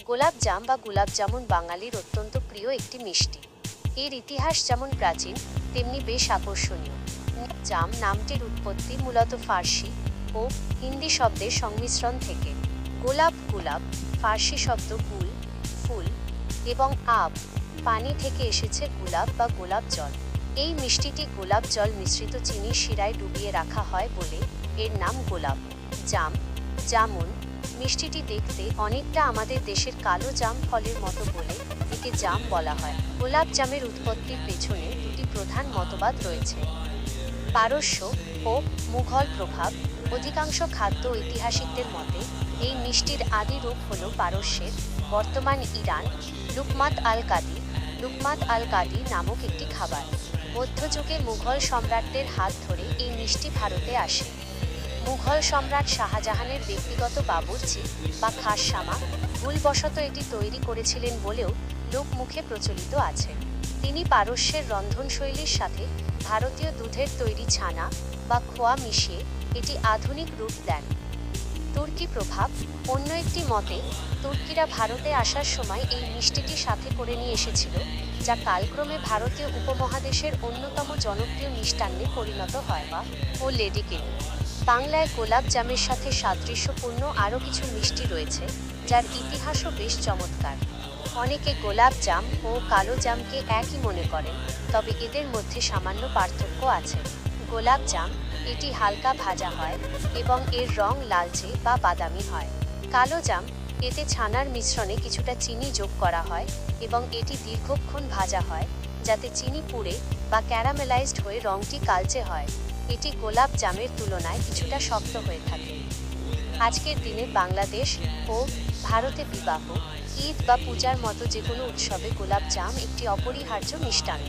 গোলাপ জাম বা গোলাপ জামুন বাঙালির অত্যন্ত প্রিয় একটি মিষ্টি। এর ইতিহাস যেমন প্রাচীন তেমনি বেশ আকর্ষণীয়। জাম নামটির উৎপত্তি মূলত ফার্সি ও হিন্দি শব্দের সংমিশ্রণ থেকে। গোলাপ গোলাপ ফার্সি শব্দ গুল ফুল এবং আব পানি থেকে এসেছে গোলাপ বা গোলাপ জল। এই মিষ্টিটি গোলাপ জল মিশ্রিত চিনির শিরায় ডুবিয়ে রাখা হয় বলে এর নাম গোলাপ জাম। জামুন মিষ্টিটি দেখতে অনেকটা আমাদের দেশের কালো জাম ফলের মতো বলে একে জাম বলা হয়। গোলাপ জামের উৎপত্তির পেছনে দুটি প্রধান মতবাদ রয়েছে: পারস্য ও মুঘল প্রভাব। অধিকাংশ খাদ্য ঐতিহাসিকদের মতে এই মিষ্টির আদি রূপ হল পারস্যের বর্তমান ইরান লুকমাত আল কাদি নামক একটি খাবার। মধ্যযুগে মুঘল সম্রাটদের হাত ধরে এই মিষ্টি ভারতে আসে। মুঘল সম্রাট শাহজাহানের ব্যক্তিগত বাবুর্চি বা খাসসামা ভুলবশত এটি তৈরি করেছিলেন বলেও লোকমুখে প্রচলিত আছে। তিনি পারস্যের রন্ধনশৈলীর সাথে ভারতীয় দুধের তৈরি ছানা বা খোয়া মিশিয়ে এটি আধুনিক রূপ দেন। তুর্কি প্রভাব। অন্য একটি মতে তুর্কিরা ভারতে আসার সময় এই মিষ্টিটি সাথে করে নিয়ে এসেছিল, যা কালক্রমে ভারতীয় উপমহাদেশের অন্যতম জনপ্রিয় মিষ্টান্নে পরিণত হয়। ও লেডিকেনি। বাংলায় গোলাপ জামের সাথে সাদৃশ্যপূর্ণ আরও কিছু মিষ্টি রয়েছে, যার ইতিহাসও বেশ চমৎকার। অনেকে গোলাপ জাম ও কালো জামকে একই মনে করেন, তবে এদের মধ্যে সামান্য পার্থক্য আছে। গোলাপ জাম এটি হালকা ভাজা হয় এবং এর রং লালচে বা বাদামি হয়। কালো জাম এতে ছানার মিশ্রণে কিছুটা চিনি যোগ করা হয় এবং এটি দীর্ঘক্ষণ ভাজা হয় যাতে চিনি পুড়ে বা ক্যারামেলাইজড হয়ে রংটি কালচে হয়। এটি গোলাপ জামের তুলনায় কিছুটা শক্ত হয়ে থাকে। আজকের দিনে বাংলাদেশ ও ভারতে বিবাহ, ঈদ বা পূজার মতো যে কোনো উৎসবে গোলাপ জাম একটি অপরিহার্য মিষ্টান্ন।